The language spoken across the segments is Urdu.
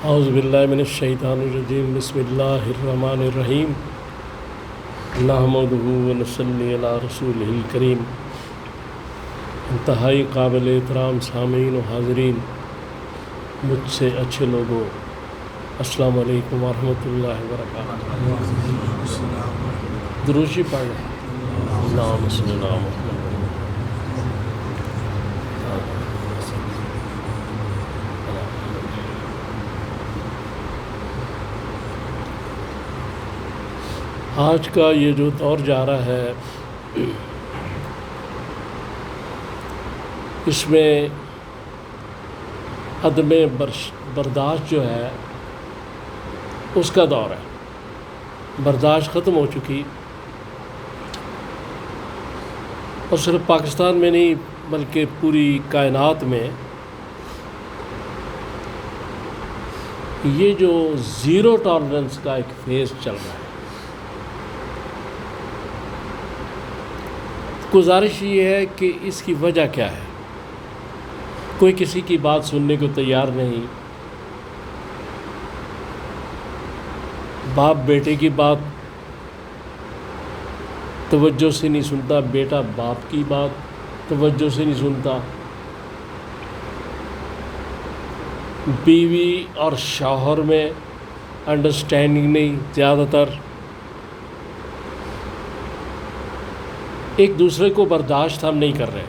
اعوذ باللہ من الشیطان الرجیم بسم اللہ الرحمن الرحیم نحمدہ ونصلی علی رسولہ الکریم۔ انتہائی قابل احترام سامعین و حاضرین، مجھ سے اچھے لوگوں، السلام علیکم ورحمۃ اللہ وبرکاتہ۔ دروشی پڑھ اللہم صلی علی محمد۔ آج کا یہ جو دور جا رہا ہے، اس میں عدم برداشت جو ہے اس کا دور ہے۔ برداشت ختم ہو چکی، اور صرف پاکستان میں نہیں بلکہ پوری کائنات میں یہ جو زیرو ٹالرنس کا ایک فیز چل رہا ہے۔ گزارش یہ ہے کہ اس کی وجہ کیا ہے؟ کوئی کسی کی بات سننے کو تیار نہیں، باپ بیٹے کی بات توجہ سے نہیں سنتا، بیٹا باپ کی بات توجہ سے نہیں سنتا، بیوی اور شوہر میں انڈرسٹینڈنگ نہیں، زیادہ تر ایک دوسرے کو برداشت ہم نہیں کر رہے۔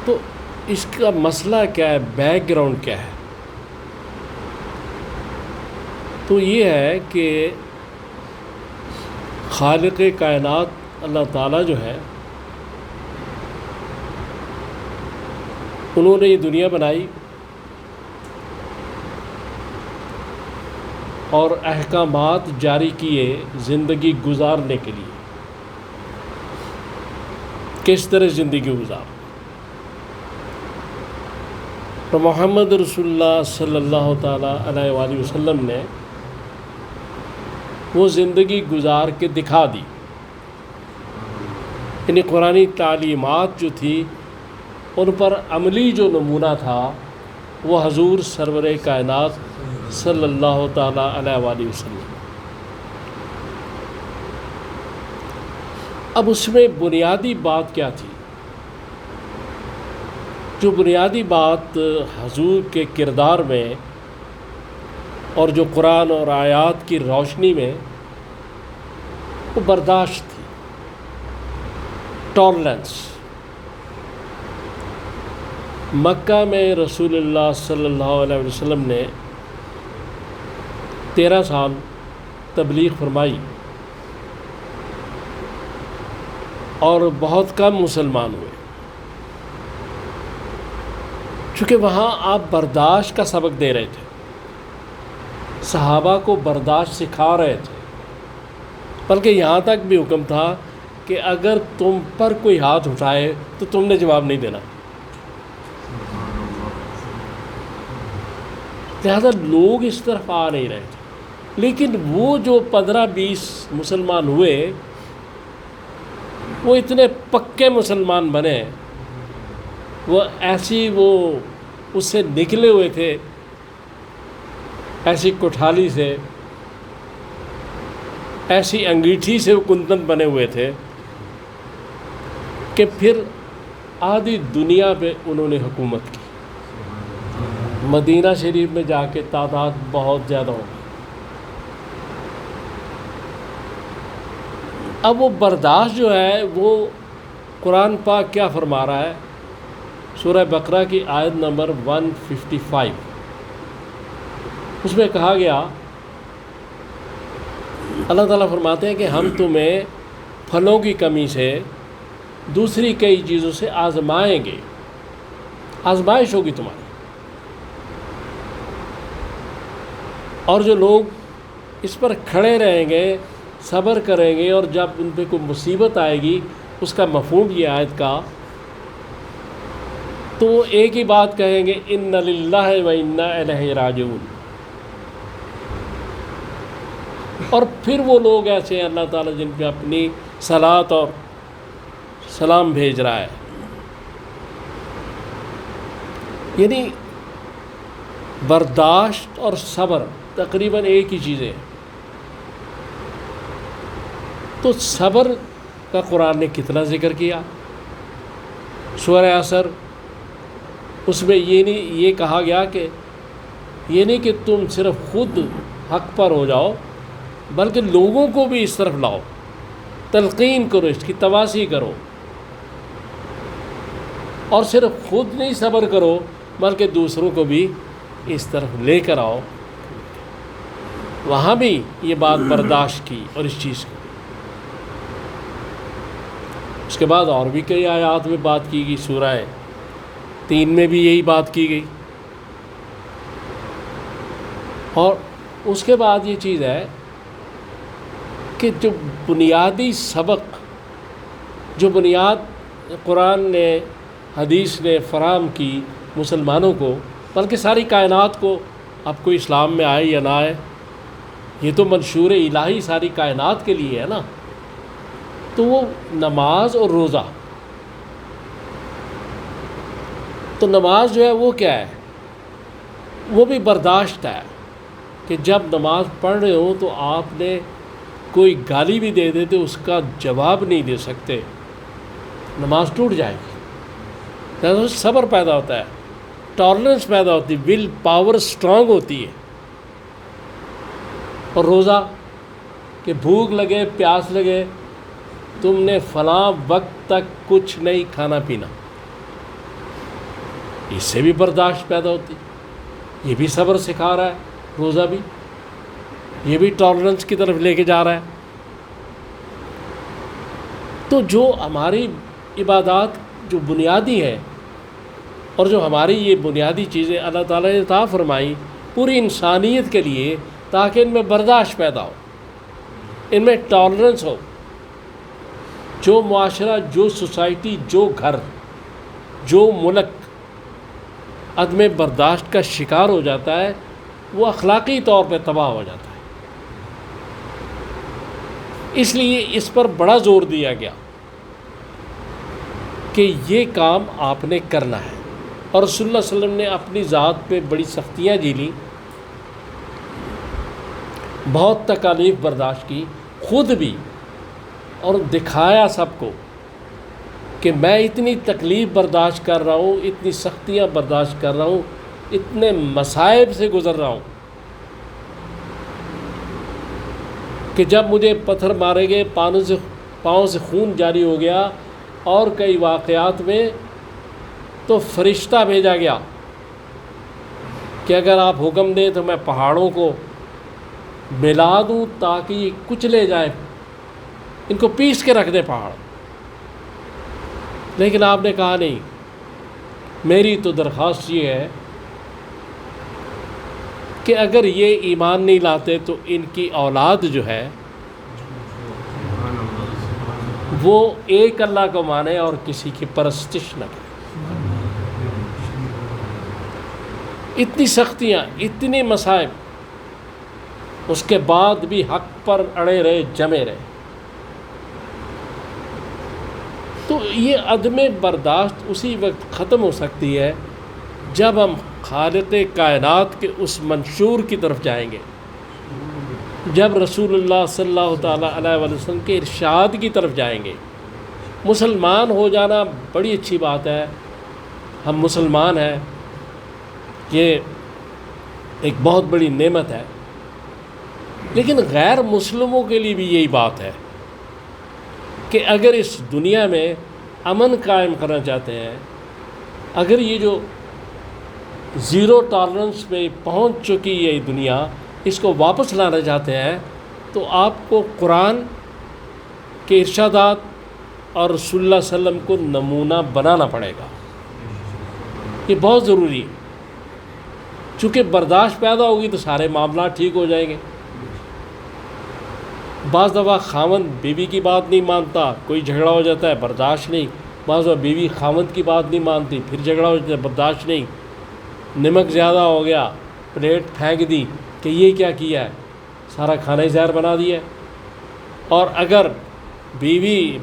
تو اس کا مسئلہ کیا ہے؟ بیک گراؤنڈ کیا ہے؟ تو یہ ہے کہ خالق کائنات اللہ تعالیٰ جو ہے، انہوں نے یہ دنیا بنائی اور احکامات جاری کیے زندگی گزارنے کے لیے، کس طرح زندگی گزار۔ تو محمد رسول اللہ صلی اللہ تعالیٰ علیہ وآلہ وسلم نے وہ زندگی گزار کے دکھا دی۔ یعنی قرآنی تعلیمات جو تھی ان پر عملی جو نمونہ تھا وہ حضور سرور کائنات صلی اللہ تعالیٰ علیہ وآلہ وسلم۔ اب اس میں بنیادی بات کیا تھی؟ جو بنیادی بات حضور کے کردار میں اور جو قرآن اور آیات کی روشنی میں، وہ برداشت تھی، ٹالرنس۔ مکہ میں رسول اللہ صلی اللہ علیہ وسلم نے 13 سال تبلیغ فرمائی اور بہت کم مسلمان ہوئے، چونکہ وہاں آپ برداشت کا سبق دے رہے تھے، صحابہ کو برداشت سکھا رہے تھے، بلکہ یہاں تک بھی حکم تھا کہ اگر تم پر کوئی ہاتھ اٹھائے تو تم نے جواب نہیں دینا۔ لہذا لوگ اس طرف آ نہیں رہے تھے، لیکن وہ جو 15-20 مسلمان ہوئے، وہ اتنے پکے مسلمان بنے، وہ اس سے نکلے ہوئے تھے، ایسی کٹھالی سے، ایسی انگیٹھی سے وہ کندن بنے ہوئے تھے کہ پھر آدھی دنیا پہ انہوں نے حکومت کی۔ مدینہ شریف میں جا کے تعداد بہت زیادہ ہو گئی۔ اب وہ برداشت جو ہے، وہ قرآن پاک کیا فرما رہا ہے؟ سورہ بقرہ کی آیت نمبر 155، اس میں کہا گیا، اللہ تعالیٰ فرماتے ہیں کہ ہم تمہیں پھلوں کی کمی سے، دوسری کئی چیزوں سے آزمائیں گے، آزمائش ہوگی تمہاری، اور جو لوگ اس پر کھڑے رہیں گے، صبر کریں گے، اور جب ان پہ کوئی مصیبت آئے گی، اس کا مفہوم یہ آیت کا، تو وہ ایک ہی بات کہیں گے، اِنَّ لِلَّهِ وَإِنَّا إِلَيْهِ رَاجِعُونَ۔ اور پھر وہ لوگ ایسے ہیں اللہ تعالیٰ جن پہ اپنی صلوات اور سلام بھیج رہا ہے۔ یعنی برداشت اور صبر تقریباً ایک ہی چیزیں ہیں. تو صبر کا قرآن نے کتنا ذکر کیا. سورہ عصر اس میں یہ کہا گیا کہ یہ نہیں کہ تم صرف خود حق پر ہو جاؤ بلکہ لوگوں کو بھی اس طرف لاؤ، تلقین کرو، اس کی تواصی کرو، اور صرف خود نہیں صبر کرو بلکہ دوسروں کو بھی اس طرف لے کر آؤ. وہاں بھی یہ بات برداشت کی اور اس چیز کی. اس کے بعد اور بھی کئی آیات میں بات کی گئی، سورہ 3 میں بھی یہی بات کی گئی. اور اس کے بعد یہ چیز ہے کہ جو بنیادی سبق، جو بنیاد قرآن نے، حدیث نے فراہم کی مسلمانوں کو، بلکہ ساری کائنات کو، اب کوئی اسلام میں آئے یا نہ آئے، یہ تو منشور الہی ساری کائنات کے لیے ہے نا. تو وہ نماز اور روزہ. تو نماز جو ہے وہ کیا ہے؟ وہ بھی برداشت ہے کہ جب نماز پڑھ رہے ہو تو آپ نے کوئی گالی بھی دے دے تو اس کا جواب نہیں دے سکتے، نماز ٹوٹ جائے گی. لہذا صبر پیدا ہوتا ہے، ٹالرنس پیدا ہوتی ہے، ول پاور اسٹرانگ ہوتی ہے. اور روزہ کہ بھوک لگے، پیاس لگے، تم نے فلاں وقت تک کچھ نہیں کھانا پینا، اس سے بھی برداشت پیدا ہوتی. یہ بھی صبر سکھا رہا ہے روزہ بھی، یہ بھی ٹالرنس کی طرف لے کے جا رہا ہے. تو جو ہماری عبادات جو بنیادی ہے اور جو ہماری یہ بنیادی چیزیں اللہ تعالیٰ نے عطا فرمائی پوری انسانیت کے لیے، تاکہ ان میں برداشت پیدا ہو، ان میں ٹالرنس ہو. جو معاشرہ، جو سوسائٹی، جو گھر، جو ملک عدم برداشت کا شکار ہو جاتا ہے وہ اخلاقی طور پہ تباہ ہو جاتا ہے. اس لیے اس پر بڑا زور دیا گیا کہ یہ کام آپ نے کرنا ہے. اور رسول اللہ صلی اللہ علیہ وسلم نے اپنی ذات پہ بڑی سختیاں جھیلی، بہت تکالیف برداشت کی خود بھی، اور دکھایا سب کو کہ میں اتنی تکلیف برداشت کر رہا ہوں، اتنی سختیاں برداشت کر رہا ہوں، اتنے مصائب سے گزر رہا ہوں کہ جب مجھے پتھر مارے گئے، پاؤں سے خون جاری ہو گیا، اور کئی واقعات میں تو فرشتہ بھیجا گیا کہ اگر آپ حکم دیں تو میں پہاڑوں کو ملا دوں تاکہ یہ کچلے جائیں، ان کو پیس کے رکھ دیں پہاڑ. لیکن آپ نے کہا نہیں، میری تو درخواست یہ ہے کہ اگر یہ ایمان نہیں لاتے تو ان کی اولاد جو ہے وہ ایک اللہ کو مانے اور کسی کی پرستش نہ کرے. اتنی سختیاں، اتنے مصائب، اس کے بعد بھی حق پر اڑے رہے، جمے رہے. تو یہ عدم برداشت اسی وقت ختم ہو سکتی ہے جب ہم خالق کائنات کے اس منشور کی طرف جائیں گے، جب رسول اللہ صلی اللہ تعالیٰ علیہ وسلم کے ارشاد کی طرف جائیں گے. مسلمان ہو جانا بڑی اچھی بات ہے، ہم مسلمان ہیں، یہ ایک بہت بڑی نعمت ہے. لیکن غیر مسلموں کے لیے بھی یہی بات ہے کہ اگر اس دنیا میں امن قائم کرنا چاہتے ہیں، اگر یہ جو زیرو ٹالرنس پہ پہنچ چکی ہے یہ دنیا، اس کو واپس لانا چاہتے ہیں، تو آپ کو قرآن کے ارشادات اور رسول اللہ صلی اللہ علیہ وسلم کو نمونہ بنانا پڑے گا. یہ بہت ضروری ہے، چونکہ برداشت پیدا ہوگی تو سارے معاملات ٹھیک ہو جائیں گے. بعض دفعہ خاوند بیوی کی بات نہیں مانتا، کوئی جھگڑا ہو جاتا ہے، برداشت نہیں. بعض دفعہ بیوی خاوند کی بات نہیں مانتی، پھر جھگڑا ہو جاتا ہے، برداشت نہیں. نمک زیادہ ہو گیا، پلیٹ پھینک دی کہ یہ کیا کیا ہے، سارا کھانا ہی زہر بنا دیا ہے. اور اگر بیوی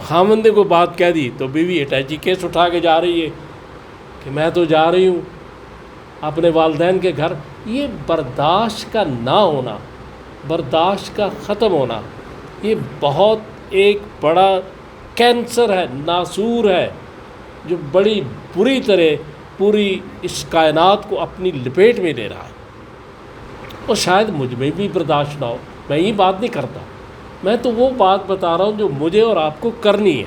خاوند کو بات کہہ دی تو بیوی اٹیچی کیس اٹھا کے جا رہی ہے کہ میں تو جا رہی ہوں اپنے والدین کے گھر، یہ برداشت کا نہ ہونا، برداشت کا ختم ہونا، یہ بہت ایک بڑا کینسر ہے، ناسور ہے، جو بڑی بری طرح پوری اس کائنات کو اپنی لپیٹ میں لے رہا ہے۔ اور شاید مجھ میں بھی برداشت نہ ہو، میں یہ بات نہیں کرتا، میں تو وہ بات بتا رہا ہوں جو مجھے اور آپ کو کرنی ہے،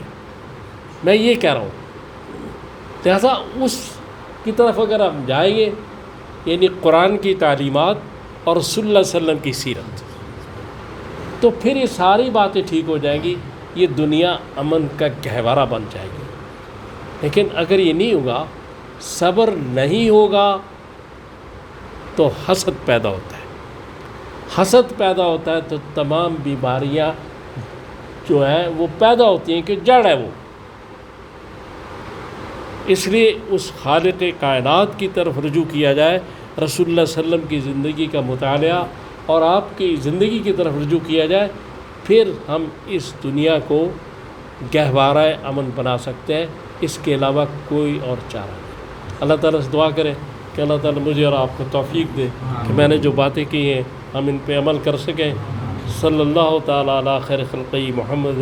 میں یہ کہہ رہا ہوں۔ لہٰذا اس کی طرف اگر ہم جائیں گے، یعنی قرآن کی تعلیمات اور رسول اللہ صلی اللہ علیہ وسلم کی سیرت، تو پھر یہ ساری باتیں ٹھیک ہو جائیں گی، یہ دنیا امن کا گہوارہ بن جائے گی۔ لیکن اگر یہ نہیں ہوگا، صبر نہیں ہوگا، تو حسد پیدا ہوتا ہے، حسد پیدا ہوتا ہے تو تمام بیماریاں جو ہیں وہ پیدا ہوتی ہیں، کہ جڑ ہے وہ۔ اس لیے اس خالق کائنات کی طرف رجوع کیا جائے، رسول اللہ صلی اللہ علیہ وسلم کی زندگی کا مطالعہ اور آپ کی زندگی کی طرف رجوع کیا جائے، پھر ہم اس دنیا کو گہوارہ امن بنا سکتے ہیں۔ اس کے علاوہ کوئی اور چارہ نہیں۔ اللہ تعالیٰ سے دعا کریں کہ اللہ تعالیٰ مجھے اور آپ کو توفیق دے کہ میں نے جو باتیں کی ہیں ہم ان پہ عمل کر سکیں۔ صلی اللہ تعالیٰ علی خیر خلقہ محمد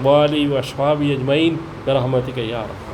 وآلہ و اصحابہ اجمعین برحمتک یا رب۔